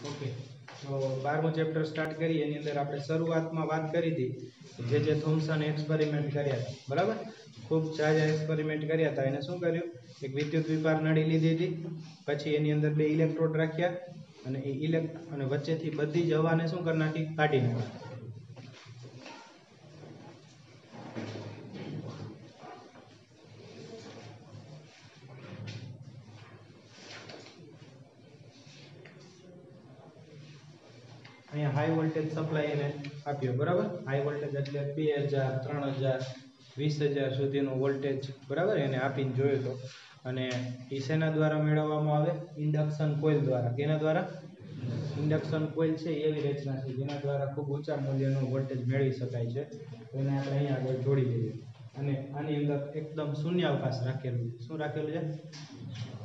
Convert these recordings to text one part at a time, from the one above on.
Okay तो 12मું chapter start કરી એની અંદર આપણે શરૂઆતમાં વાત કરી હતી જે થોમ્સન એક્સપેરિમેન્ટ કર્યા હતા બરાબર ખૂબ જાજા એક્સપેરિમેન્ટ કર્યા હતા એને શું કર્યું એક વિદ્યુત વિભાર નળી લીધી હતી પછી એની અંદર બે ઇલેક્ટ્રોડ રાખ્યા અને અને વચ્ચેથી બધી જ હવાને શું કરી નાખી કાઢી નાખી અહીંયા હાઈ વોલ્ટેજ સપ્લાય એને આપ્યો બરાબર હાઈ વોલ્ટેજ એટલે 2000 3000 20000 સુધીનો વોલ્ટેજ બરાબર એને આપીને જોયો તો અને એ શેના દ્વારા મેળવવામાં આવે ઇન્ડક્શન કોઇલ દ્વારા કેના દ્વારા ઇન્ડક્શન કોઇલ છે એવી રચના છે જેના દ્વારા ખૂબ ઊંચા મૂલ્યનો વોલ્ટેજ મેળવી શકાય છે તો એને આપણે અહીંયા આગળ જોડી લઈએ અને આની અંદર એકદમ શૂન્યાવકાશ રાખેલું છે શું રાખેલું છે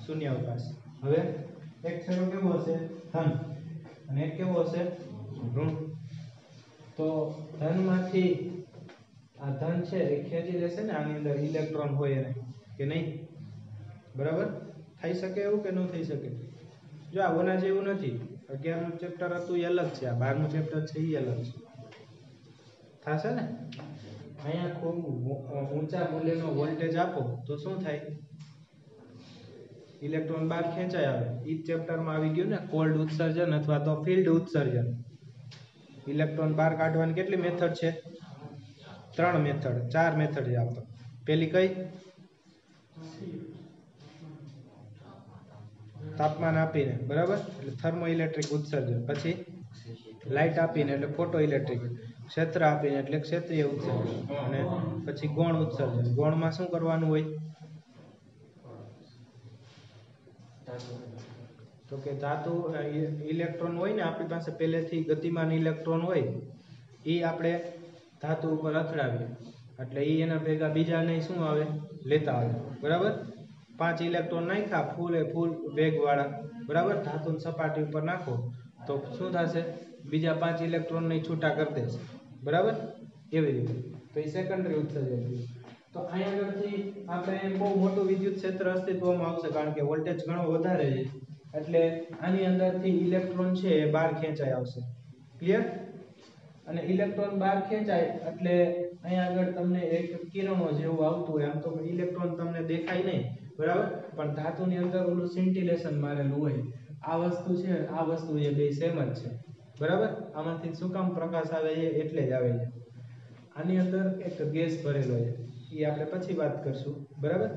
શૂન્યાવકાશ હવે એક છેડો કેવો હશે ધન અને એક કેવો હશે ઋણ તો ધનમાંથી આ ધન છે એ ખેંચી લેશે ને આની અંદર ઇલેક્ટ્રોન હોય એને કે નહીં બરાબર થઈ શકે એવું કે ન થઈ શકે જો આ ઓના જેવું નથી 11મું ચેપ્ટર હતું એ અલગ છે આ 12મું ચેપ્ટર છે એ અલગ છે થશે ને અહીંયા ખૂબ ઊંચા મૂલ્યનો વોલ્ટેજ આપો તો શું થાય ઇલેક્ટ્રોન બહાર ખેંચાય આવે ઈ ચેપ્ટરમાં આવી ગયું ને કોલ્ડ ઉત્સર્જન અથવા તો ફિલ્ડ ઉત્સર્જન ઇલેક્ટ્રોન બહાર કાઢવાની કેટલી મેથડ છે 3 મેથડ 4 મેથડ છે આપતો પહેલી કઈ તાપમાન આપીને બરાબર એટલે થર્મો ઇલેક્ટ્રિક ઉત્સર્જન પછી લાઇટ આપીને એટલે ફોટો ઇલેક્ટ્રિક ક્ષેત્ર આપીને એટલે ક્ષેત્રીય ઉત્સર્જન અને પછી ગૌણ ઉત્સર્જન ગૌણમાં શું કરવાનું હોય તો કે ધાતુ ઇલેક્ટ્રોન હોય ને આપણી પાસે પહેલેથી ગતિમાન ઇલેક્ટ્રોન હોય એ આપણે ધાતુ ઉપર અથડાવીએ એટલે એ એના ભેગા બીજા નહીં શું આવે લેતા આવે બરાબર 5 ઇલેક્ટ્રોન નાખ્યા ફૂલ વેગવાળા બરાબર ધાતુની સપાટી ઉપર નાખો તો શું થશે બીજા 5 ઇલેક્ટ્રોન ને છૂટા કરી દેશે બરાબર એવી રીતે તો એ સેકન્ડરી ઉત્સર્જન તો અહીંયા આગળથી આપણે બહુ મોટું વિદ્યુત ક્ષેત્ર અસ્તિત્વમાં આવશે કારણ કે વોલ્ટેજ ઘણો વધારે છે એટલે આની અંદરથી ઇલેક્ટ્રોન છે એ બહાર ખેંચાઈ આવશે ક્લિયર અને ઇલેક્ટ્રોન બહાર ખેંચાય એટલે અહીંયા આગળ તમને એક કિરણો જેવું આવતું હોય આમ તો ઇલેક્ટ્રોન તમને દેખાય નહીં બરાબર પણ ધાતુની અંદર ઓલું સિન્ટિલેશન મારેલું હોય આ વસ્તુ છે આ વસ્તુ એ બે સેમ જ છે બરાબર આમાંથી શું કામ પ્રકાશ આવે છે એટલે જ આવે છે આની અંદર એક ગેસ ભરેલો છે એ આપણે પછી વાત કરશું બરાબર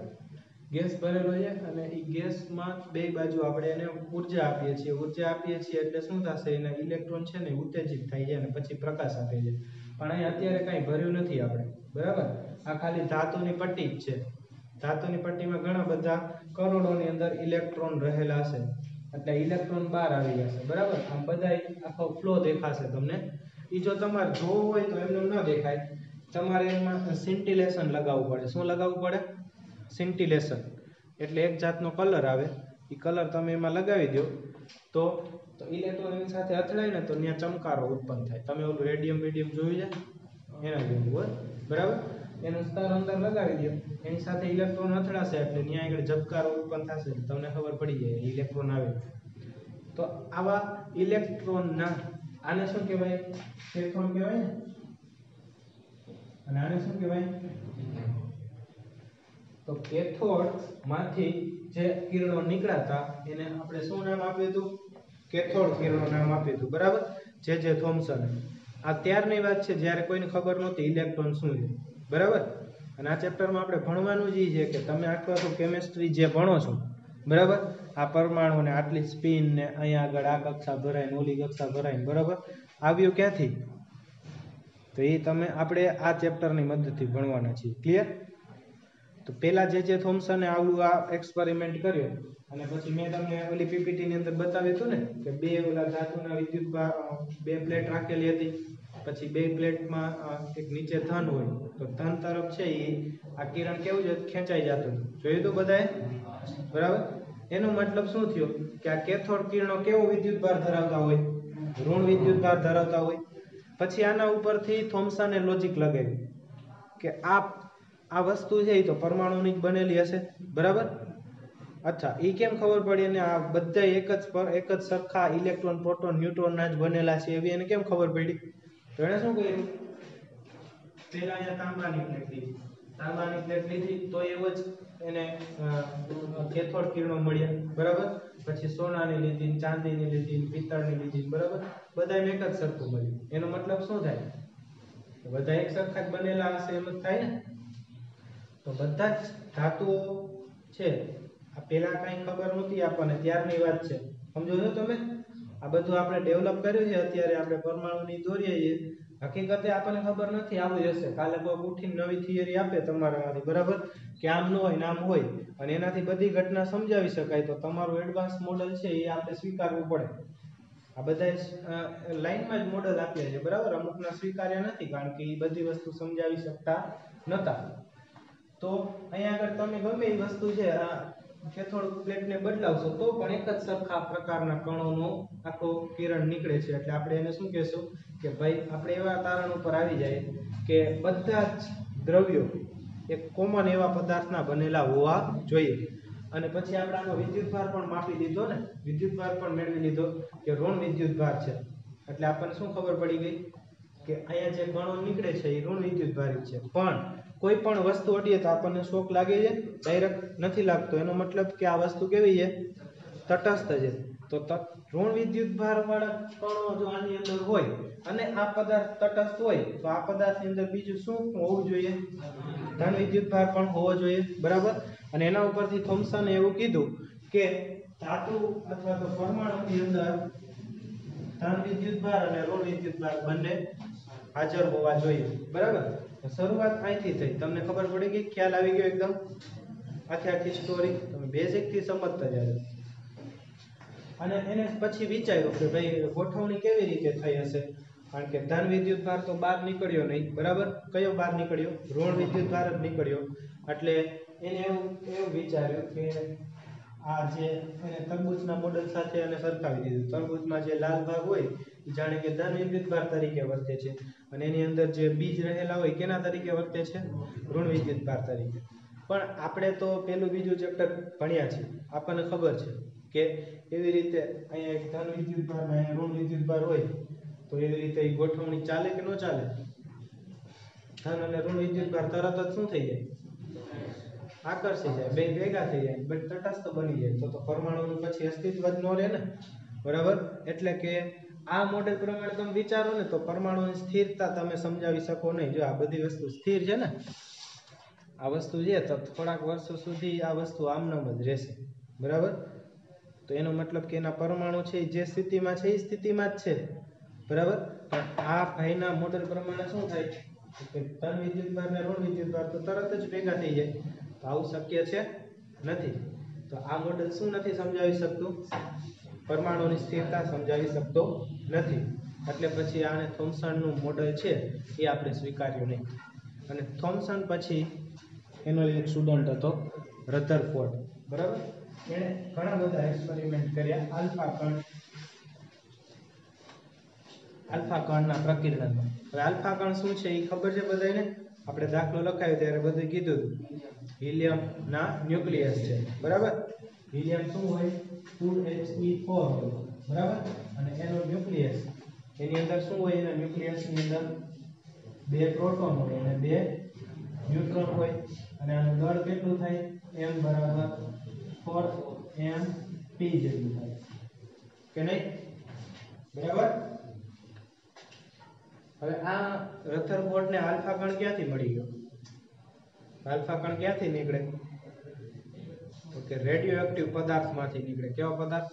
ગેસ ભરેલો છે અને એ ગેસમાં બે બાજુ આપણે એને ઉર્જા આપીએ છીએ એટલે શું થશે એના ઇલેક્ટ્રોન છે ને ઉત્તેજિત થાય છે અને પછી પ્રકાશ આપે છે પણ અહીં અત્યારે કાંઈ ભર્યું નથી આપણે બરાબર આ ખાલી ધાતુની પટ્ટી જ છે ધાતુની પટ્ટીમાં ઘણા બધા કરોડોની અંદર ઇલેક્ટ્રોન રહેલા છે એટલે ઇલેક્ટ્રોન બહાર આવી જશે બરાબર આમ બધા આખો ફ્લો દેખાશે તમને એ જો તમારે જોવું હોય તો એમને ન દેખાય તમારે એમાં સિન્ટિલેશન લગાવવું પડે શું લગાવવું પડે સિન્ટિલેશન એટલે એક જાતનો કલર આવે એ કલર તમે એમાં લગાવી દો તો ઇલેક્ટ્રોન એની સાથે અથડાય ને તો ત્યાં ચમકારો ઉત્પન્ન થાય તમે ઓલું રેડિયમ જોયું છે એના જેવું હોય બરાબર એનું સ્તર અંદર લગાવી દો એની સાથે ઇલેક્ટ્રોન અથડાશે એટલે ત્યાં આગળ ઝબકારો ઉત્પન્ન થશે તમને ખબર પડી જાય ઇલેક્ટ્રોન આવે તો આવા ઇલેક્ટ્રોનના આને શું કહેવાય કેથોડ કહેવાય ને અને આને શું કહેવાય તો કેથોડ માંથી જે કિરણો નીકળાતા એને આપણે શું નામ આપ્યું હતું કેથોડ કિરણો નામ આપ્યું હતું બરાબર જે થોમ્સન આ ત્યારની વાત છે જ્યારે કોઈને ખબર નહોતી ઇલેક્ટ્રોન શું છે બરાબર અને આ ચેપ્ટરમાં આપણે ભણવાનું જ છે કે તમે આખું કેમેસ્ટ્રી જે ભણો છો બરાબર આ પરમાણુ ને આટલી સ્પિન ને અહીંયા આગળ આ કક્ષા ભરાય ને ઓલી કક્ષા ભરાય ને બરાબર આવ્યું ક્યાંથી તો એ તમે આપણે આ ચેપ્ટરની મદદથી ભણવાના છીએ ક્લિયર તો પહેલા જે થોમ્સને આવું આ એક્સપેરિમેન્ટ કર્યો અને પછી મેં તમને ઓલી પીપીટી ની અંદર બતાવ્યું હતું ને કે બે ઓલા ધાતુના વિદ્યુત બે પ્લેટ રાખેલી હતી પછી બે પ્લેટમાં એક નીચે ધન હોય તો ધન તરફ છે એ આ કિરણ કેવું છે ખેંચાઈ જતું જોયું તો બધાએ બરાબર એનો મતલબ શું થયો કે આ કેથોડ કિરણો કેવો વિદ્યુતભાર ધરાવતા હોય ઋણ વિદ્યુતભાર ધરાવતા હોય પછી આના ઉપરથી થોમ્સને લોજિક લગાવ્યું કે આ વસ્તુ છે એ તો પરમાણુની જ બનેલી હશે બરાબર અચ્છા, એ કેમ ખબર પડી? અને આ બધા એક જ સરખા ઇલેક્ટ્રોન પ્રોટોન ન્યુટ્રોનના જ બનેલા છે એવી એને કેમ ખબર પડી? તો એને શું કર્યું? પેલા અહીંયા તાંબાની પ્લેટ લીધી તો એવો જ એને કેથોડ કિરણો મળ્યા, બરાબર. પછી સોનાની લીધી, ચાંદીની લીધી, પિત્તળની લીધી, બરાબર. બધાને એક જ સરખું મળ્યું. એનો મતલબ શું થાય? બધા એક સરખા જ બનેલા હશે એમ જ થાય ને. તો બધા જ ધાતુઓ છે, આ પેલા કઈ ખબર નહોતી આપણને, ત્યારની વાત છે. સમજો છો તમે? આ બધું આપણે ડેવલપ કર્યું છે અત્યારે, આપણે પરમાણુની દોરીએ છીએ. હકીકતે આપણને ખબર નથી આવું હશે. કાલે કોઈ ઉઠીને નવી થિયરી આપે તમારામાંથી, બરાબર, કે આમ ન હોય ને આમ હોય, અને એનાથી બધી ઘટના સમજાવી શકાય, તો તમારું એડવાન્સ મોડલ છે એ આપણે સ્વીકારવું પડે. આ બધા લાઈનમાં જ મોડલ આપ્યા છે, બરાબર. અમુકના સ્વીકાર્ય નથી કારણ કે એ બધી વસ્તુ સમજાવી શકતા નહોતા. તો અહીંયા આગળ તમે ગમે એ વસ્તુ છે, આ કેથોડ પ્લેટને બદલાવશો તો પણ એક જ સરખા પ્રકારના કણોનો આખો કિરણ નીકળે છે. એટલે આપણે એને શું કહેશું કે ભાઈ આપણે એવા તારણ ઉપર આવી જાય કે બધા જ દ્રવ્યો એક કોમન એવા પદાર્થના બનેલા હોવા જોઈએ. અને પછી આપણે આનો વિદ્યુતભાર પણ માપી લીધો ને, વિદ્યુતભાર પણ મેળવી લીધો કે ઋણ વિદ્યુતભાર છે. એટલે આપણને શું ખબર પડી ગઈ કે અહીંયા જે કણો નીકળે છે એ ઋણ વિદ્યુતભારી છે. પણ કોઈ પણ વસ્તુ અડીએ તો આપણને શોક લાગે છે? ડાયરેક્ટ નથી લાગતો. એનો મતલબ કે આ વસ્તુ કેવી છે? તટસ્થ છે. તો ઋણ વિદ્યુતભાર વાળા કણો જો આની અંદર હોય અને આ પદાર્થ તટસ્થ હોય તો આ પદાર્થની અંદર બીજું શું હોવું જોઈએ? ધન વિદ્યુતભાર પણ હોવો જોઈએ, બરાબર. અને એના ઉપરથી થોમ્સને એવું કીધું કે ધાતુ અથવા તો પરમાણુની અંદર ધન વિદ્યુતભાર અને ઋણ વિદ્યુતભાર બંને હાજર હોવા જોઈએ, બરાબર. શરૂઆત અહીંથી થઈ. તમને ખબર પડી ગઈ? ખ્યાલ આવી ગયો એકદમ? આખી સ્ટોરી તમે બેઝિક થી સમજતા જાય. અને એને પછી વિચાર્યું કે ભાઈ ગોઠવણી કેવી રીતે થઈ હશે? કારણ કે ધન વિદ્યુતભાર તો બહાર નીકળ્યો નહીં, બરાબર. કયો બહાર નીકળ્યો? ઋણ વિદ્યુતભાર જ નીકળ્યો. એટલે એને એવું વિચાર્યું કે આ જે એને તરબૂચના મોડેલ સાથે એને સરખાવી દીધું. તરબૂચમાં જે લાલ ભાગ હોય એ જાણે કે ધન વિદ્યુતભાર તરીકે વર્તે છે, અને એની અંદર જે બીજ રહેલા હોય કેના તરીકે વર્તે છે? ઋણ વિદ્યુતભાર તરીકે. પણ આપણે તો પેલું બીજું ચેપ્ટર ભણ્યા છે, આપણને ખબર છે કે એવી રીતે અહીંયા એક ધન વિદ્યુતભાર અને અહીંયા ઋણ વિદ્યુતભાર હોય તો એવી રીતે એ ગોઠવણી ચાલે કે ન ચાલે? ધન અને ઋણ વિદ્યુતભાર તરત જ શું થઈ જાય? આકર્ષી જાય, બે ભેગા થઈ જાય, બે તટસ્થ બની જાય. તો પરમાણુનું પછી અસ્તિત્વ જ ન રહે ને, બરાબર. એટલે કે આ મોડેલ પ્રમાણે તમે વિચારો ને તો પરમાણુની સ્થિરતા તમે સમજાવી શકો નહીં. જો આ બધી વસ્તુ સ્થિર છે ને, આ વસ્તુ છે તો થોડાક વર્ષો સુધી આ વસ્તુ આમનામ જ રહેશે, બરાબર. તો એનો મતલબ કે એના પરમાણુ છે જે સ્થિતિમાં છે એ સ્થિતિમાં જ છે, બરાબર. પણ આ ભાઈના મોડેલ પ્રમાણે શું થાય કે ધન વિદ્યુતભાર અને ઋણ વિદ્યુતભાર તો તરત જ ભેગા થઈ જાય. તો આવું શક્ય છે નથી. તો આ મોડેલ શું નથી સમજાવી શકતું? પરમાણુની સ્થિરતા સમજાવી શકતો નથી. એટલે પછી આને થોમ્સનનું મોડેલ છે એ આપણે સ્વીકાર્યું નહીં. અને થોમ્સન પછી એનો એક સ્ટુડન્ટ હતો રધરફોર્ડ, બરાબર. એણે ઘણા બધા એક્સપેરિમેન્ટ કર્યા આલ્ફા કણના પ્રકીર્ણનમાં. હવે આલ્ફા કણ શું છે એ ખબર છે બધાને? આપણે દાખલો લખાયો ત્યારે બધું કીધું હતું. હિલિયમ ના ન્યુક્લિયસ છે, બરાબર. હિલિયમ શું હોય? 2He4 હોય, બરાબર. અને એનો ન્યુક્લિયસ, એની અંદર શું હોય? એના ન્યુક્લિયસની અંદર 2 પ્રોટોન હોય અને 2 ન્યુટ્રોન હોય. અને આનું દળ કેટલું થાય? m બરાબર 4mp જેટલું થાય કે નહીં? બરાબર. હવે આ રધરફોર્ડને આલ્ફા કણ ક્યાંથી મળી ગયો? આલ્ફા કણ ક્યાંથી નીકળે? તો કે રેડિયો એક્ટિવ પદાર્થમાંથી નીકળે. કેવો પદાર્થ?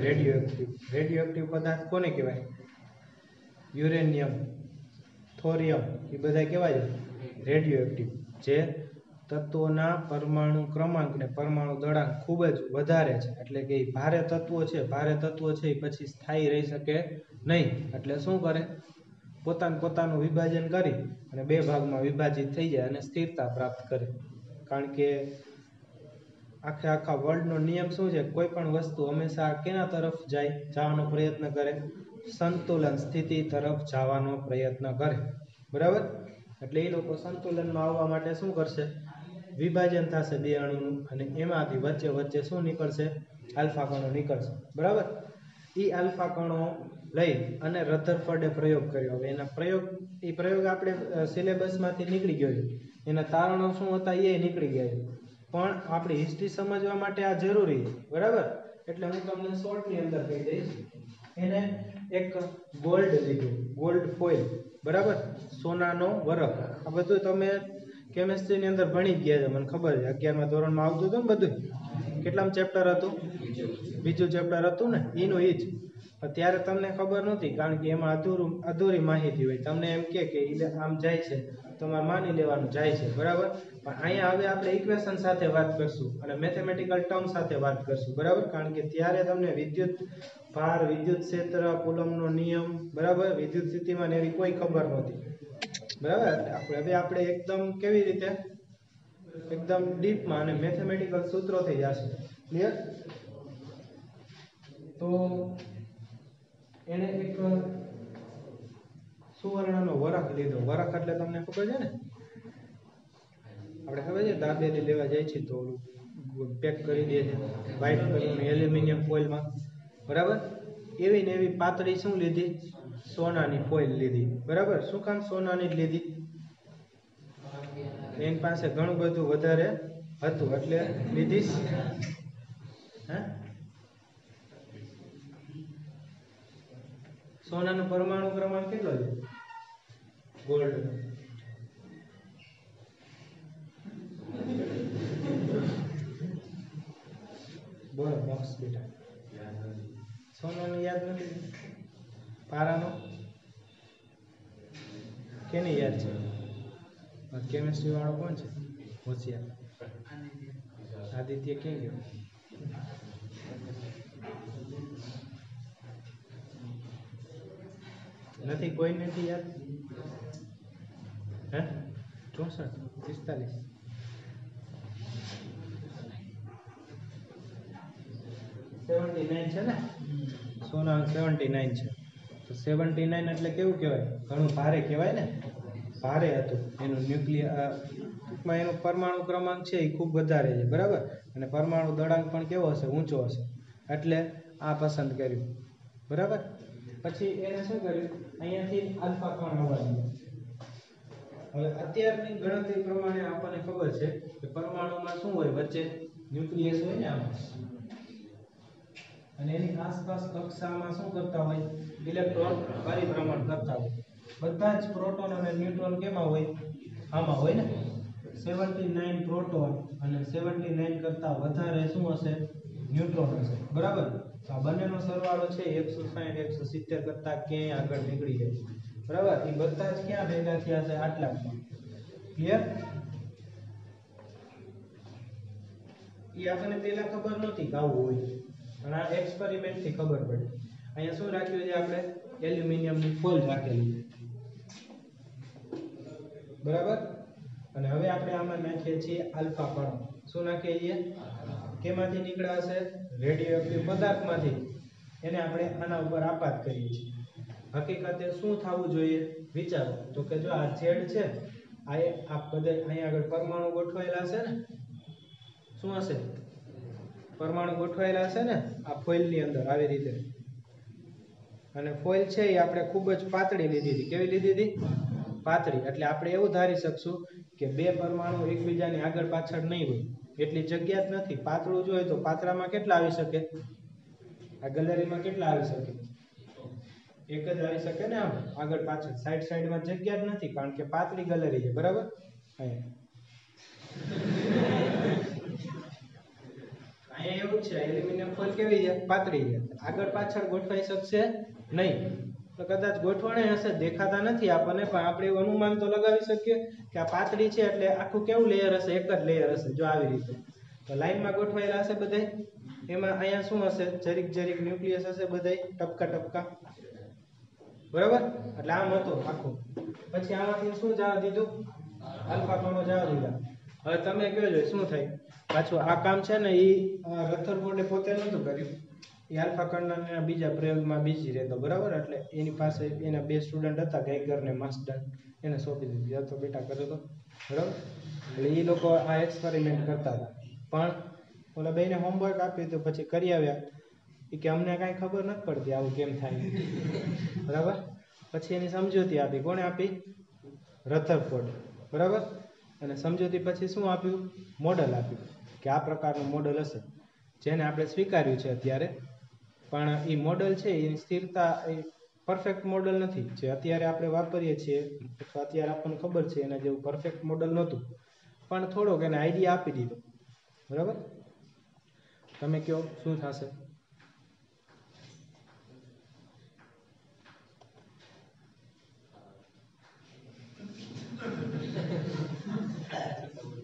Radio active. રેડિયો એક્ટિવ પદાર્થ કોને કહેવાય? યુરેનિયમ, થોરિયમ, એ બધા કહેવાય રેડિયો એક્ટિવ. જે તત્વોના પરમાણુ ક્રમાંક ને પરમાણુ દળાંક ખૂબ જ વધારે છે. એટલે કે એ ભારે તત્વો છે, ભારે તત્વો છે એ પછી સ્થાયી રહી શકે નહીં. એટલે શું કરે? પોતાનું વિભાજન કરી અને 2 ભાગમાં વિભાજિત થઈ જાય અને સ્થિરતા પ્રાપ્ત કરે. કારણ કે આખા વર્લ્ડનો નિયમ શું છે? કોઈ પણ વસ્તુ હંમેશા કેના તરફ જવાનો પ્રયત્ન કરે? સંતુલન સ્થિતિ તરફ જવાનો પ્રયત્ન કરે, બરાબર. એટલે એ લોકો સંતુલનમાં આવવા માટે શું કરશે? વિભાજન થશે બે અણુનું અને એમાંથી વચ્ચે વચ્ચે શું નીકળશે? આલ્ફા કણો નીકળશે, બરાબર? એ આલ્ફા કણો લઈ અને રધરફોર્ડે પ્રયોગ કર્યો. હવે એના પ્રયોગ આપણે સિલેબસમાંથી નીકળી ગયો છે. એના તારણો શું હતા એ નીકળી ગયા છે, પણ આપણી હિસ્ટ્રી સમજવા માટે આ જરૂરી છે, બરાબર? એટલે હું તમને શોર્ટની અંદર કહી દઈશ. એને એક ગોલ્ડ લીધું, ગોલ્ડ ફોઇલ, બરાબર? સોનાનો વરખ. આ બધું તમે કેમેસ્ટ્રીની અંદર ભણી જ ગયા છે, મને ખબર છે. 11મા ધોરણમાં આવતું હતું ને બધું. કેટલામ ચેપ્ટર હતું? બીજું ચેપ્ટર હતું ને, એનું એ જ. ત્યારે તમને ખબર નહોતી, કારણ કે એમાં અધૂરી માહિતી હોય. તમને એમ કે આમ જાય છે, તમારે માની લેવાનું જાય છે, બરાબર? પણ અહીંયા હવે આપણે ઇક્વેશન સાથે વાત કરશું અને મેથેમેટિકલ ટર્મ સાથે વાત કરશું, બરાબર? કારણ કે ત્યારે તમને વિદ્યુત ભાર, વિદ્યુત ક્ષેત્ર, કુલમ્બનો નિયમ, બરાબર, વિદ્યુત સ્થિતિમાન એવી કોઈ ખબર નહોતી, બરાબર? હવે આપણે એકદમ કેવી રીતે એકદમ ડીપમાં અને મેથેમેટિકલ સૂત્રોથી જશે. ક્લિયર? તો એને એક સુવર્ણનો વરખ લીધો. વરખ એટલે તમને ખબર છે ને, આપણે ખબર છે દાબેલી લેવા જાય છે તો પેક કરી દે છે વ્હાઇટ કલરનું એલ્યુમિનિયમ ફોઇલમાં, બરાબર? એવી ને એવી પાતળી શું લીધી? સોનાની ફોઇલ લીધી, બરાબર? શું કામ સોનાની જ લીધી? એની પાસે ઘણું બધું વધારે હતું એટલે લીધી. સોનાનો પરમાણુ ક્રમાંક કેટલો છે? ગોલ્ડ બોલો બોક્સ બેટા. સોનાનો યાદ નથી? પારાનો કેને યાદ છે? કેમિસ્ટ્રી વાળો કોણ છે હોશિયાર? આદિત્ય ક્યાં ગયો? નથી? કોઈ નથી યાદ? હે 64 45 79 છે ને? સોના 79 છે. તો 79 એટલે કેવું કહેવાય? ઘણું ભારે કહેવાય ને. ભારે હતું એનું ન્યુક્લિયર, ટૂંકમાં એનો પરમાણુ ક્રમાંક છે એ ખૂબ વધારે છે, બરાબર? અને પરમાણુ દળાંક પણ કેવો હશે? ઊંચો હશે. એટલે આ પસંદ કર્યું, બરાબર? પછી એને શું કર્યું? અહીંયાથી આલ્ફા કણ આવવા દીધા. હવે અત્યારની ગણતરી પ્રમાણે આપણને ખબર છે કે પરમાણુમાં શું હોય? વચ્ચે ન્યુક્લિયસ હોય ને આમાં, અને એની આસપાસ કક્ષામાં શું કરતા હોય? ઇલેક્ટ્રોન પરિભ્રમણ કરતા હોય. બધા જ પ્રોટોન અને ન્યુટ્રોન કેમાં હોય? આમાં હોય ને. 79 પ્રોટોન અને 79 કરતા વધારે શું હશે? ન્યુટ્રોન હશે, બરાબર? તો આ બંનેનો સરવાળો છે 160 170 કરતા ક્યાંય આગળ નીકળી જાય, બરાબર? એ બધા જ ક્યાં ભેગા થયા છે? આટલામાં. ક્લિયર? એ આપણને પહેલા ખબર નહોતી કે આવું હોય, અને આ એક્સપેરિમેન્ટ થી ખબર પડી. અહીંયા શું રાખ્યું છે આપણે? એલ્યુમિનિયમની ફોઇલ રાખેલી છે, બરાબર? અને હવે આપણે આમાં નાખીએ છીએ આલ્ફા કણો. શું નાખીએ છીએ? કેમાંથી નીકળ્યા હશે? રેડિયોએક્ટિવ પદાર્થમાંથી. એને આપણે આના ઉપર આપાત કરીએ છીએ. હકીકતે શું થવું જોઈએ? વિચારો તો કે જો આ ઝેડ છે, આ બધા અહીંયા આગળ પરમાણુ ગોઠવાયેલા હશે ને. શું હશે? પરમાણુ ગોઠવાયેલા હશે ને આ ફોઇલની અંદર આવી રીતે. અને ફોઇલ છે એ આપણે ખૂબ જ પાતળી લીધી હતી. કેવી લીધી હતી? પાતળી. એટલે આપણે એવું ધારી શકશું કે બે પરમાણુ એકબીજાની આગળ પાછળ નહીં હોય, એટલી જગ્યા જ નથી. પાતળું જોઈએ તો પાતળામાં કેટલા આવી શકે? આ ગેલેરીમાં કેટલા આવી શકે? એક જ આવી શકે ને. આમ આગળ પાછળ સાઈડમાં જગ્યા જ નથી, કારણ કે પાતળી ગેલેરી છે, બરાબર? અહીંયા એવું છે, એલ્યુમિનિયમ ફોઇલ કેવી છે? પાતળી છે. આગળ પાછળ ગોઠવાઈ શકશે નહીં. તો કદાચ ગોઠવણે હશે, દેખાતા નથી આપણને, પણ આપણે એવું અનુમાન તો લગાવી શકીએ કે આ પાતળી છે એટલે આખું કેવું લેયર હશે? એક જ લેયર હશે. જો આવી રીતે તો લાઈનમાં ગોઠવાયેલા હશે બધાય. એમાં અહીંયા શું હશે? જરીક ન્યુક્લિયસ હશે બધાય, ટપકા, બરાબર? એટલે આમ હતું આખું. પછી આમાંથી શું જવા દીધું? આલ્ફા કણો જવા દીધા. હવે તમે કહો છો શું થાય? પાછું આ કામ છે ને એ રથરફોર્ડે પોતે નહોતું કર્યું, એ આલ્ફા કણના બીજા પ્રયોગમાં બીજી રહેતો, બરાબર? એટલે એની પાસે એના બે સ્ટુડન્ટ હતા, ગેઇગર ને માસ્ટર. એને સોંપી દીધી. તો બેટા કરો તો બરાબર. એટલે એ લોકો આ એક્સપેરિમેન્ટ કરતા હતા, પણ ઓલા બેને હોમવર્ક આપ્યું તો પછી કરી આવ્યા કે અમને કાંઈ ખબર નથી પડતી આવું કેમ થાય. બરાબર. પછી એની સમજૂતી આપી. કોણે આપી? રધરફોર્ડ. બરાબર. અને સમજૂતી પછી શું આપ્યું? મોડલ આપ્યું કે આ પ્રકારનું મોડલ હશે, જેને આપણે સ્વીકાર્યું છે અત્યારે. પણ એ મોડલ છે એની સ્થિરતા એ પરફેક્ટ મોડલ નથી. જે અત્યારે આપણે વાપરીએ છીએ અથવા અત્યારે આપણને ખબર છે એના જેવું પરફેક્ટ મોડલ નહોતું, પણ થોડોક એને આઈડિયા આપી દીધો. બરાબર. તમે કહો શું થશે?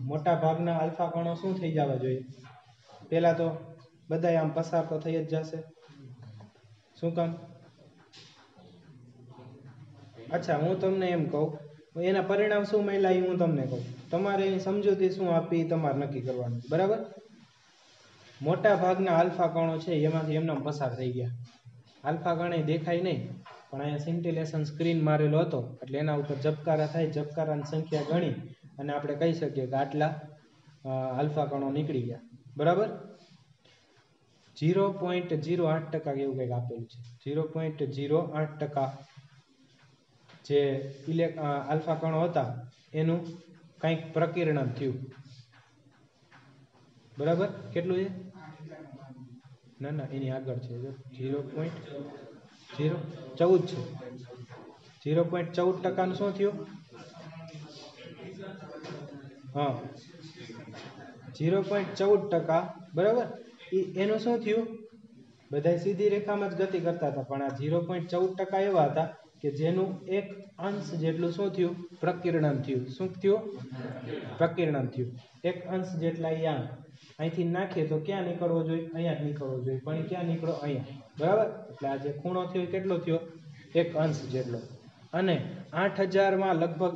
મોટા ભાગના આલ્ફા કણો શું થઈ જવા જોઈએ? પહેલા તો બધા આમ પસાર તો થઈ જ જશે. શું કામ? અચ્છા, હું તમને એમ કહું, એના પરિણામ શું મળ્યા એ હું તમને કહું. તમારે એની સમજૂતી શું આપી તમારે નક્કી કરવાનું. બરાબર. મોટા ભાગના આલ્ફા કણો છે એમાંથી એમના પસાર થઈ ગયા. આલ્ફા કણ દેખાય નહીં, પણ અહીંયા સિન્ટિલેશન સ્ક્રીન મારેલો હતો એટલે એના ઉપર ઝબકારા થાય. ઝબકારાની સંખ્યા ગણી અને આપણે કહી શકીએ કે આટલા આલ્ફા કણો નીકળી ગયા. બરાબર. 0.08% એવું કંઈક આપેલું છે. 0.08% જે આલ્ફા કણો હતા એનું કંઈક પ્રકીર્ણન થયું. બરાબર. કેટલું છે? ના, એની આગળ છે. 0.014 છે. 0.14% શું થયું? હા, 0.14%. બરાબર. એનું શું થયું? બધા સીધી રેખામાં જ ગતિ કરતા હતા, પણ આ 0.14% એવા હતા કે જેનું એક અંશ જેટલું શું થયું? પ્રકીર્ણન થયું. શું થયું? પ્રકીર્ણન થયું. એક અંશ જેટલા અહીંથી નાખીએ તો ક્યાં નીકળવો જોઈએ? અહીંયા જ નીકળવો જોઈએ, પણ ક્યાં નીકળો? અહીંયા. બરાબર. એટલે આ જે ખૂણો થયો કેટલો થયો? એક અંશ જેટલો. અને 8000 લગભગ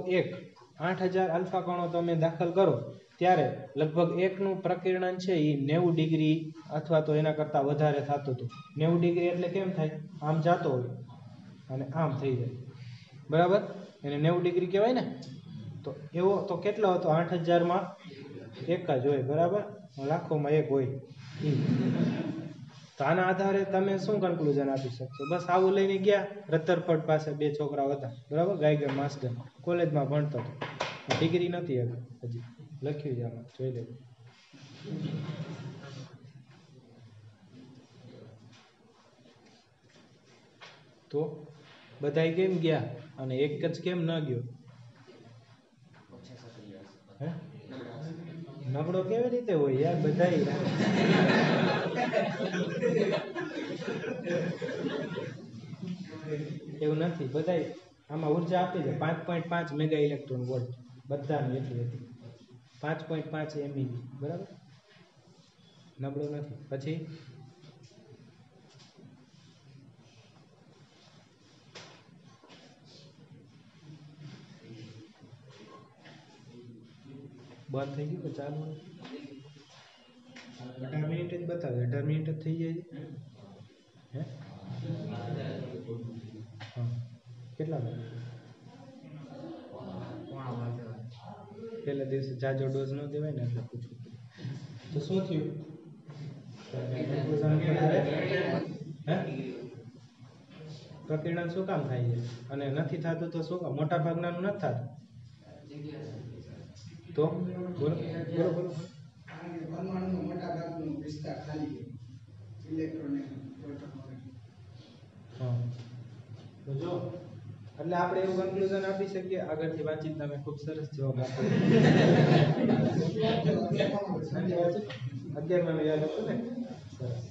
8000 આલ્ફા કણો તમે દાખલ કરો ત્યારે લગભગ એકનું પ્રકીર્ણન છે એ 90 ડિગ્રી અથવા તો એના કરતાં વધારે થતું હતું. 90 ડિગ્રી એટલે કેમ થાય? આમ જતો હોય અને આમ થઈ જાય. બરાબર. એને 90 ડિગ્રી કહેવાય ને. તો એવો તો કેટલો હતો? 8000 એક જ હોય. બરાબર. લાખોમાં એક હોય. તો આના આધારે તમે શું કન્ક્લુઝન આપી શકશો? બસ આવું લઈને ગયા રધરફોર્ડ પાસે. બે છોકરાઓ હતા. બરાબર. ગાયગર માસ્ટર કોલેજમાં ભણતો હતો. ડિગ્રી નથી હજી લખ્યું છે આમાં, જોઈ લેજો. તો બધાય કેમ ગયા અને એક જ કેમ ન ગયો? નબળો કેવી રીતે હોય યાર? બધાય એવું નથી. બધાય આમાં ઉર્જા આપી દે. 5.5 મેગા ઇલેક્ટ્રોન વોલ્ટ બધાની એટલી હતી. 5.5 MeV. બરાબર. નબળો નથી. પછી બંધ થઈ ગયું કે ચાલુ? 18 મિનિટ જ બતાવે. 18 મિનિટ જ થઈ જાય છે. હે? હા, કેટલા વાગે? પહેલા દિવસે જાજો ડોઝ ન દેવાય ને એટલે પૂછું. તો શું થયું? પ્રકીર્ણન શું કામ થાય છે અને નથી થતું? તો શું કામ? મોટા ભાગનાનું નથી થતું. તો બોલો. પરમાણુનો મોટા ભાગનો વિસ્તાર ખાલી છે. ઇલેક્ટ્રોન અને પ્રોટોન. હા, તો જો એટલે આપણે એવું કન્ક્લુઝન આપી શકીએ. આગળથી વાતચીત તમે ખૂબ સરસ જવાબ આપો. 11 યાદ હતું ને? સરસ.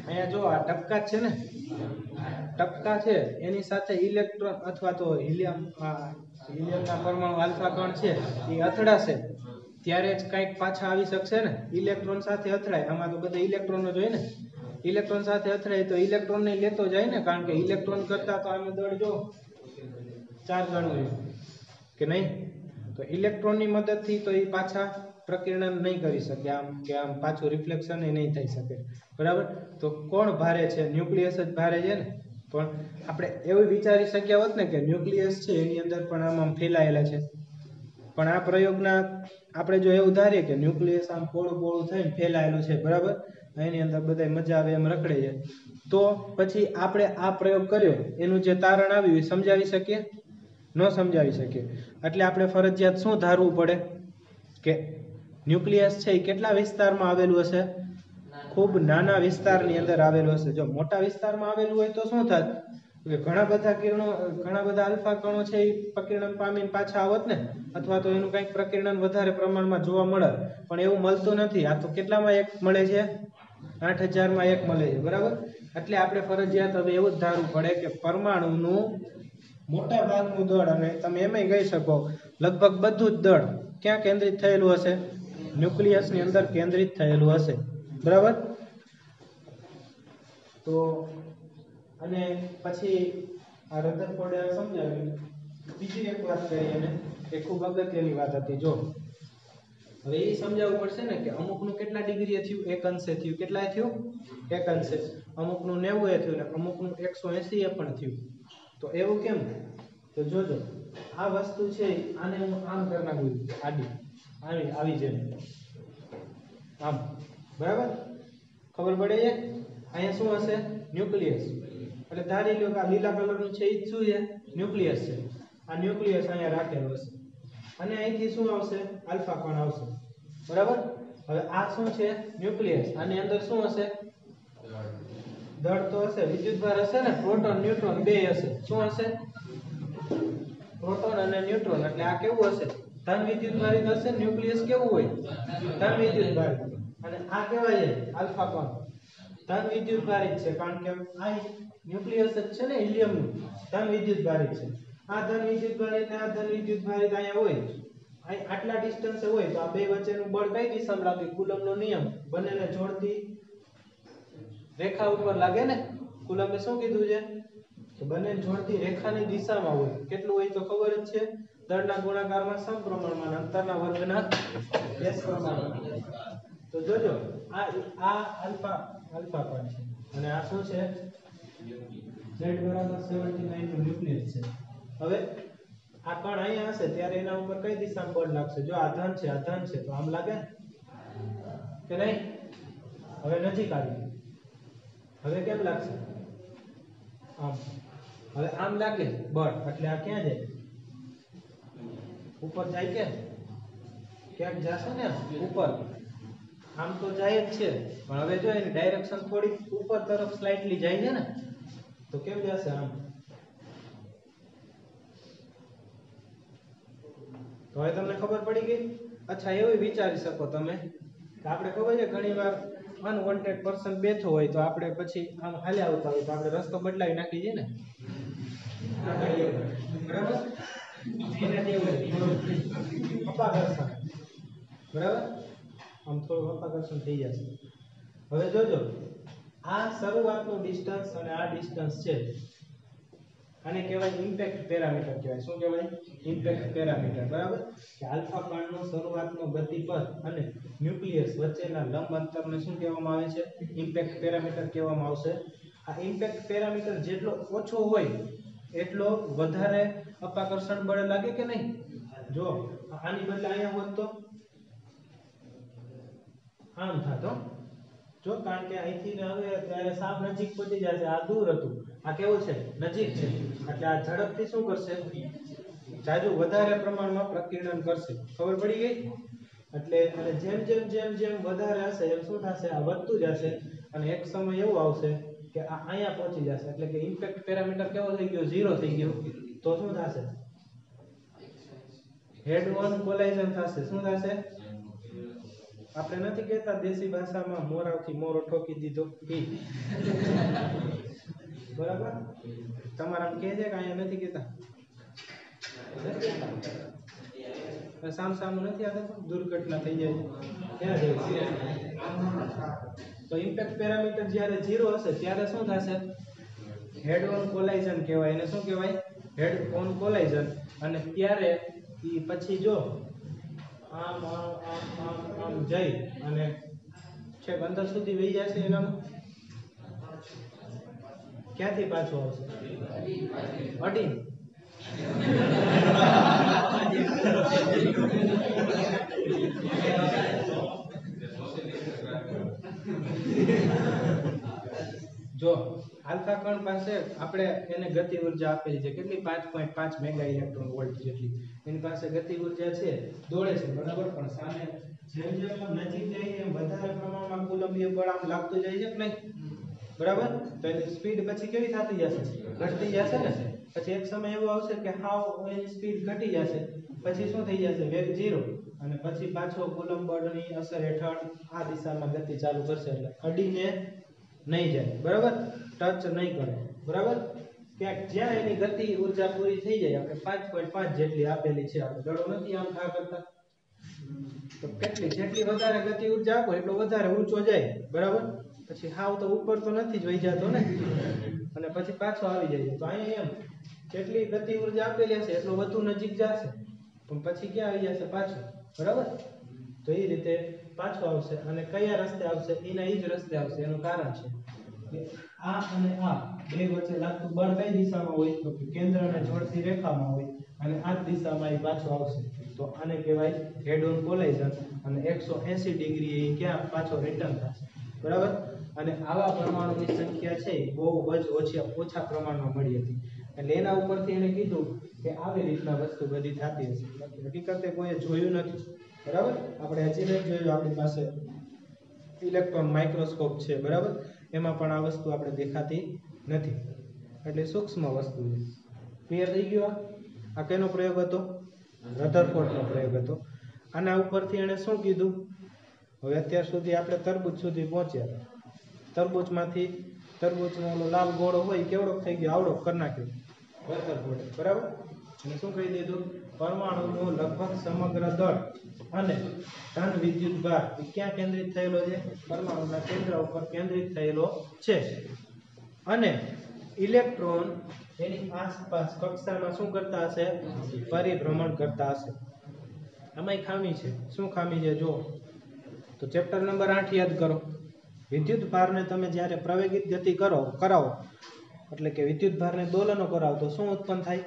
અહીંયા જો આ ટપકા છે ને, ટપકા છે એની સાથે ઇલેક્ટ્રોન અથવા તો હિલિયમના પરમાણુ આલ્ફા કણ છે એ અથડાશે ત્યારે જ કંઈક પાછા આવી શકશે ને. ઇલેક્ટ્રોન સાથે અથડાય, આમાં તો બધા ઇલેક્ટ્રોનો જ હોય ને. ઇલેક્ટ્રોન સાથે અથડાય તો ઇલેક્ટ્રોનને લેતો જાય ને, કારણ કે ઇલેક્ટ્રોન કરતા તો આનું દળ જો 4 ગણું છે કે નહીં. તો ઇલેક્ટ્રોનની મદદથી તો એ પાછા પ્રકીર્ણન નહીં કરી શકે, આમ કે આમ પાછું રિફ્લેક્શન એ નહીં થઈ શકે. બરાબર. તો કોણ ભારે છે? ન્યુક્લિયસ જ ભારે છે ને. પણ આપણે એવું વિચારી શક્યા હોત ને કે ન્યુક્લિયસ છે એની અંદર પણ આમ ફેલાયેલા છે, પણ આ પ્રયોગના આપણે જો એવું ધારીએ કે ન્યુક્લિયસ આમ પોળું થઈને ફેલાયેલું છે, બરાબર, એની અંદર બધાય મજા આવે એમ રખડે છે, તો પછી આપણે આ પ્રયોગ કર્યો એનું જે તારણ આવ્યું એ સમજાવી શકીએ? ન સમજાવી શકીએ. એટલે આપણે ફરજિયાત શું ધારવું પડે કે ન્યુક્લિયસ છે એ કેટલા વિસ્તારમાં આવેલું હશે? ખૂબ નાના વિસ્તારની અંદર આવેલું હશે. જો મોટા વિસ્તારમાં આવેલું હોય તો શું થાત કે ઘણા બધા આલ્ફા કણો છે એ પ્રકીર્ણન પામીને પાછા આવત ને, અથવા તો એનું કંઈક પ્રકીર્ણન વધારે પ્રમાણમાં જોવા મળે, પણ એવું મળતું નથી. આ તો કેટલામાં એક મળે છે? 8000 માં એક મળે છે, બરાબર. એટલે આપણે ફરજિયાત હવે એવું જ ધારવું પડે કે પરમાણુનું મોટા ભાગનું દળ, અને તમે એમાંય કહી શકો લગભગ બધું જ દળ ક્યાં કેન્દ્રિત થયેલું હશે? ન્યુક્લિયસની અંદર કેન્દ્રિત થયેલું હશે, બરાબર. તો અને પછી આ રધરફોર્ડે સમજાવ્યું. બીજી એક વાત કરી અને એ ખૂબ અગત્યની વાત હતી. જો હવે એ સમજાવવું પડશે ને કે અમુકનું કેટલા ડિગ્રીએ થયું? એક અંશે થયું. કેટલાએ થયું? એક અંશે. અમુકનું 90 એ થયું ને અમુકનું 180 એ પણ થયું. તો એવું કેમ? તો જોજો, આ વસ્તુ છે આને હું આમ કરી નાખું, આડી આવી જેમ આમ, બરાબર. ખબર પડે છે? અહીંયા શું હશે? ન્યુક્લિયસ. એટલે ધારી લો કે આ લીલા કલરનું છે એ જ શું છે? ન્યુક્લિયસ છે. આ ન્યુક્લિયસ અહીંયા રાખેલું હશે અને અહીંથી શું આવશે? આલ્ફા કણ આવશે, બરાબર. હવે આ શું છે? ન્યુક્લિયસ. આની અંદર શું હશે? દળ તો હશે, વિદ્યુતભાર હશે ને, પ્રોટોન ન્યુટ્રોન બે હશે. શું હશે? પ્રોટોન અને ન્યુટ્રોન. એટલે આ કેવું હશે? ધન વિદ્યુતભારિત હશે. ન્યુક્લિયસ કેવું હોય? ધન વિદ્યુતભારિત. અને આ કેવા છે? આલ્ફા કણ ધન વિદ્યુતભારિત છે, કારણ કે આ ન્યુક્લિયસ જ છે ને હિલિયમનું, ધન વિદ્યુતભારિત છે. આ ધન વિદ્યુતભારિત ને આ ધન વિદ્યુતભારિત અહીંયા હોય, અહીં આટલા ડિસ્ટન્સે હોય, તો આ બે વચ્ચેનું બળ કઈ દિશામાં લાગે? કુલમનો નિયમ બંનેને જોડતી રેખા ઉપર લાગે ને. કુલમે શું કીધું છે કે બંનેને જોડતી રેખાની દિશામાં હોય. કેટલું હોય તો ખબર જ છે? દળના ગુણાકારમાં સમપ્રમાણમાં, અંતરના વર્ગના s પ્રમાણમાં. તો જોજો, આ આલ્ફા કણ છે અને આ શું છે? z બરાબર 79 નું ન્યુક્લિયસ છે. હવે આ કણ અહીંયા હશે ત્યારે એના ઉપર કઈ દિશામાં બળ લાગશે? જો આ ધન છે, આ ધન છે, તો આમ લાગે કે નહીં? હવે નજીક આવી, હવે કેમ લાગશે? આમ. હવે આમ લાગે બળ, એટલે આ ક્યાં જાય? ઉપર જાય કે ક્યાંક જશે ને ઉપર. આમ તો જાય જ છે, પણ હવે જો એની ડાયરેક્શન થોડી ઉપર તરફ સ્લાઇટલી જાય છે ને, તો કેમ જશે? આમ. તો હવે તમને ખબર પડી ગઈ. અચ્છા, એવું વિચારી શકો તમે કે આપણે ખબર છે ઘણીવાર અનવોન્ટેડ પર્સન બેઠો હોય તો આપણે પછી આમ હાલ્યા આવતા હોય તો આપણે રસ્તો બદલાવી નાખી છીએ ને, બરાબર. એને જેવું અપાકર્ષણ, બરાબર, આમ થોડું અપાકર્ષણ થઈ જશે. હવે જોજો, આ શરૂઆતનું ડિસ્ટન્સ અને આ ડિસ્ટન્સ છે, આને કહેવાય ઇમ્પેક્ટ પેરામીટર કહેવાય. શું કહેવાય? ઇમ્પેક્ટ પેરામીટર, બરાબર. કે આલ્ફા કણનો શરૂઆતનો ગતિપથ અને ન્યુક્લિયસ વચ્ચેના લંબ અંતરને શું કહેવામાં આવે છે? ઇમ્પેક્ટ પેરામીટર કહેવામાં આવશે. આ ઇમ્પેક્ટ પેરામીટર જેટલો ઓછો હોય એટલો વધારે અપાકર્ષણ બળ લાગે કે નહીં? જો આની બદલે અહીંયા હોત તો આમ થાતો. જો કારણ કે અહીંથી ને હવે ત્યારે સાવ નજીક પહોંચી જશે. આ દૂર હતું, આ કેવું છે? નજીક છે. એટલે આ ઝડપથી શું કરશે? જાજુ વધારે પ્રમાણમાં પ્રકીર્ણન કરશે. ખબર પડી ગઈ? એટલે અને જેમ વધારે હશે એમ શું થશે? આ વધતું જશે અને એક સમય એવો આવશે કે આ અહીંયા પહોંચી જશે. એટલે કે ઇમ્પેક્ટ પેરામીટર કેવો થઈ ગયો? 0 થઈ ગયો. તો શું થશે? હેડ ઓન કોલાઇઝન થશે. શું થશે? આપણે નથી કહેતા દેશી ભાષામાં મોરાથી મોરો ઠોકી દીધો, બરાબર. તમારા કહે છે કે અહીંયા નથી કહેતા? સામસામું નથી આવતું, દુર્ઘટના થઈ જાય. ક્યાં જાય? તો ઇમ્પેક્ટ પેરામીટર જ્યારે 0 હશે ત્યારે શું થશે? હેડ ઓન કોલાઇઝન કહેવાય. એને શું કહેવાય? હેડ ઓન કોલાઇઝન. અને ત્યારે પછી જો આમ આમ આમ આમ આમ જઈ અને છેક અંદર સુધી વહી જશે. એનામાં ક્યાંથી પાછો આવશે? અડી. જો આલ્ફા કણ પાસે આપણે એને ગતિ ઉર્જા આપેલી છે કેટલી? 5.5 મેગા ઇલેક્ટ્રોન વોલ્ટ જેટલી એની પાસે ગતિ ઉર્જા છે, દોડે છે, બરાબર. પણ સામે જેમ જેમ નજીક જાય એમ વધારે પ્રમાણમાં કુલંબીય બળ આમ લાગતું જાય છે કે નહીં? બરાબર. તો એની સ્પીડ પછી કેવી થતી જશે? ઘટતી જશે ને. પછી એક સમય એવો આવશે કે હાવ એની સ્પીડ ઘટી જશે, પછી શું થઈ જશે? વેગ 0, અને પછી પાછો કુલંબ બળની અસર હેઠળ આ દિશામાં ગતિ ચાલુ કરશે, એટલે અડીને નહીં જાય, બરાબર, ટચ નહીં કરે, બરાબર. ક્યાંક જ્યાં એની ગતિ ઉર્જા પૂરી થઈ જાય, આપણે 5.5 જેટલી આપેલી છે, આપણે દડો નથી આમ થા કરતા, તો કેટલી જેટલી વધારે ગતિ ઉર્જા આપો એટલો વધારે ઊંચો જાય, બરાબર. પછી હાવ તો ઉપર તો નથી જ વહી જતો ને, અને પછી પાછો આવી જાય. તો અહીંયા એમ જેટલી ગતિ ઉર્જા આપેલી હશે એટલો વધુ નજીક જશે, પણ પછી ક્યાં આવી જશે? પાછો, બરાબર. તો એ રીતે પાછો આવશે, અને કયા રસ્તે આવશે? એના એ જ રસ્તે આવશે. એનું કારણ છે કે આ અને આ બે વચ્ચે લાગતું બળ કઈ દિશામાં હોય? તો કે કેન્દ્રને જોડતી રેખામાં હોય, અને આ જ દિશામાં એ પાછો આવશે. તો આને કહેવાય હેડ ઓન કોલાઇઝન, અને 180 ડિગ્રી એ ક્યાં પાછો રિટર્ન થશે, બરાબર. અને આવા પરમાણુની સંખ્યા છે બહુ જ ઓછા પ્રમાણમાં મળી હતી, એટલે એના ઉપરથી એને કીધું કે આવી રીતના વસ્તુ બધી થતી હશે. હકીકતે કોઈએ જોયું નથી, બરાબર. આપણે હજી નહીં જોયું. આપણી પાસે ઇલેક્ટ્રોન માઇક્રોસ્કોપ છે, બરાબર, એમાં પણ આ વસ્તુ આપણે દેખાતી નથી, એટલે સૂક્ષ્મ વસ્તુ છે. ક્લિયર થઈ ગયું? આ કેનો પ્રયોગ હતો? રધરફોર્ડનો પ્રયોગ હતો. આના ઉપરથી એને શું કીધું? હવે અત્યાર સુધી આપણે તરબૂચ સુધી પહોંચ્યા. તરબૂચનો ઓલો લાલ ગોળો હોય કેવડો થઈ ગયો? આવડો કરી નાખ્યો રધરફોર્ડે, બરાબર. અને શું કહી દીધું? પરમાણુનું લગભગ સમગ્ર દળ અને ધન વિદ્યુત ભાર એ ક્યાં કેન્દ્રિત થયેલો છે? પરમાણુના કેન્દ્ર ઉપર કેન્દ્રિત થયેલો છે. અને ઇલેક્ટ્રોન એની આસપાસ કક્ષામાં શું કરતા હશે? પરિભ્રમણ કરતા હશે. આમાંય ખામી છે. શું ખામી છે? જો તો ચેપ્ટર નંબર 8 યાદ કરો. વિદ્યુત ભારને તમે જ્યારે પ્રવેગિત ગતિ કરાવો, એટલે કે વિદ્યુત ભારને દોલનો કરાવો, તો શું ઉત્પન્ન થાય?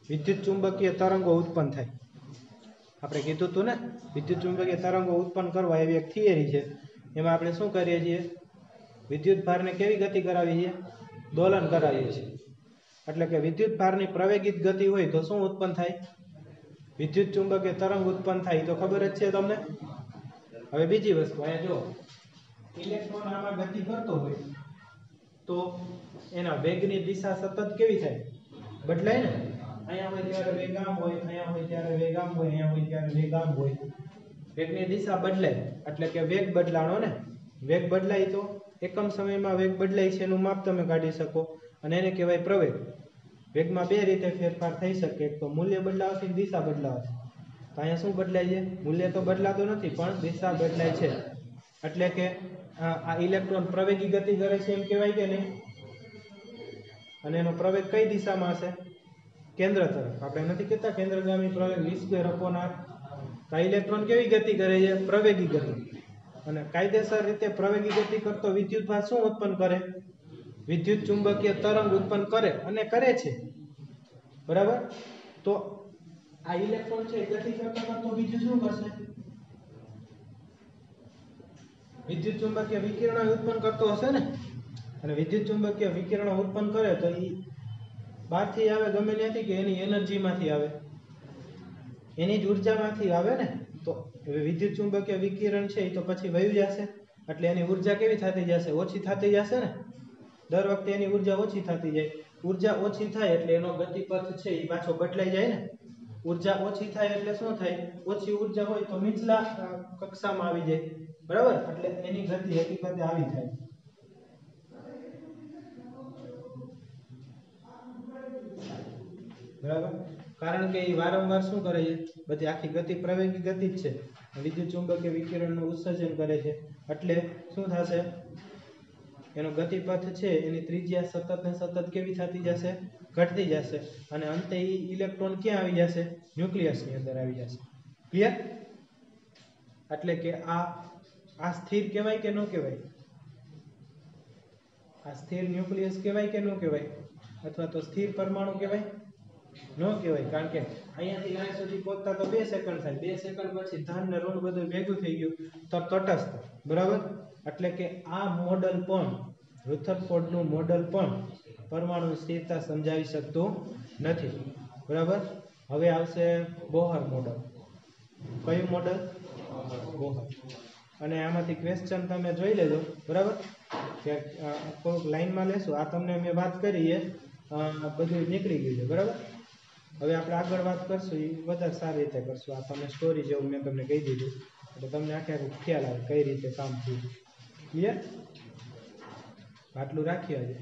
વિદ્યુત ચુંબકીય તરંગો ઉત્પન્ન થાય. આપણે કીધું હતું ને, વિદ્યુત ચુંબકીય તરંગો ઉત્પન્ન કરવા એવી એક થિયરી છે. એમાં આપણે શું કરીએ છીએ? વિદ્યુત ભારને કેવી ગતિ કરાવીએ છીએ? દોલન કરાવીએ છીએ. એટલે કે વિદ્યુત ભારની પ્રવેગિત ગતિ હોય તો શું ઉત્પન્ન થાય? વિદ્યુત ચુંબકીય તરંગ ઉત્પન્ન થાય. તો ખબર જ છે તમને. હવે બીજી વસ્તુ અહીંયા જો, ઇલેક્ટ્રોન આમાં ગતિ કરતો હોય તો એના વેગની દિશા સતત કેવી થાય? બદલાય ને. અહીંયા હોય ત્યારે વેગ આમ હોય, અહીંયા હોય ત્યારે વેગ આમ હોય, અહીંયા હોય ત્યારે વેગ આમ હોય. વેગની દિશા બદલાય એટલે કે વેગ બદલાણો ને. વેગ બદલાય તો એકમ સમયમાં વેગ બદલાય છે એનું માપ તમે કાઢી શકો, અને એને કહેવાય પ્રવેગ. વેગમાં બે રીતે ફેરફાર થઈ શકે, એક તો મૂલ્ય બદલાવાથી, દિશા બદલાવાથી. તો અહીંયા શું બદલાય છે? મૂલ્ય તો બદલાતું નથી, પણ દિશા બદલાય છે. એટલે કે આ ઇલેક્ટ્રોન પ્રવેગી ગતિ કરે છે એમ કહેવાય કે નહીં? અને એનો પ્રવેગ કઈ દિશામાં હશે? કેન્દ્ર તરફ. આપણે નથી કહેતા કેન્દ્રગામી પ્રવેગ v²/r. આ ઇલેક્ટ્રોન કેવી ગતિ કરે છે? પ્રવેગી ગતિ. અને કાયદેસર રીતે પ્રવેગી ગતિ કરતો વિદ્યુતભાર શું ઉત્પન્ન કરે? વિદ્યુત ચુંબકીય તરંગ ઉત્પન્ન કરે, અને કરે છે, બરાબર. તો આ ઇલેક્ટ્રોન છે ગતિ કરતો બીજું શું કરશે? વિદ્યુત ચુંબકીય વિકિરણ ઉત્પન્ન કરતો હશે ને. અને વિદ્યુત ચુંબકીય વિકિરણ ઉત્પન્ન કરે તો એ બહારથી આવે, ગમે ત્યાંથી, કે એની એનર્જીમાંથી આવે? એની જ ઉર્જામાંથી આવે ને. તો વિદ્યુત ચુંબકીય વિકિરણ છે એ તો પછી વહી જશે, એટલે એની ઉર્જા કેવી થતી જશે? ઓછી થતી જશે ને. દર વખતે એની ઉર્જા ઓછી થતી જાય. ઉર્જા ઓછી થાય એટલે એનો ગતિપથ છે એ પાછો બદલાઈ જાય ને. ઉર્જા ઓછી થાય એટલે શું થાય? ઓછી ઉર્જા હોય તો નીચલા કક્ષામાં આવી જાય, બરાબર. એટલે એની ગતિ હકીકતે આવી થાય. બરાબર. કારણ કે એ વારંવાર શું કરે છે? બધી આખી ગતિ પ્રવેગી ગતિ જ છે. વિદ્યુત ચુંબકીય વિકિરણનું ઉત્સર્જન કરે છે, એટલે શું થશે? એનો ગતિપથ છે એની ત્રિજ્યા સતત ને સતત કેવી થતી જશે? ઘટતી જશે. અને અંતે એ ઇલેક્ટ્રોન ક્યાં આવી જશે? ન્યુક્લિયસની અંદર આવી જશે. ક્લિયર? એટલે કે આ સ્થિર કહેવાય કે ન કહેવાય? આ સ્થિર ન્યુક્લિયસ કહેવાય કે ન કહેવાય? અથવા તો સ્થિર પરમાણુ કહેવાય? ન કહેવાય, કારણ કે અહીંયાથી અહીંયા સુધી પહોંચતા તો 2 સેકન્ડ થાય. 2 સેકન્ડ પછી ધન ને ઋણ બધું ભેગું થઈ ગયું તો તટસ્થ. બરાબર? એટલે કે આ મોડલ પણ, રુથરફોર્ડનું મોડલ પણ પરમાણુ સ્થિરતા સમજાવી શકતું નથી. બરાબર? હવે આવશે બોહર મોડલ. કયું મોડલ? બોહર. અને આમાંથી ક્વેશ્ચન તમે જોઈ લેજો. બરાબર? કે થોડુંક લાઈનમાં લેશું. આ તમને મેં વાત કરી એ બધું નીકળી ગયું છે. બરાબર? હવે આપણે આગળ વાત કરશું એ વધારે સારી રીતે કરશું. આ તમે સ્ટોરી જેવું મેં તમને કહી દીધું એટલે તમને આખે આખું ખ્યાલ આવે કઈ રીતે કામ થયું. ક્લિયર? આટલું રાખીએ આજે.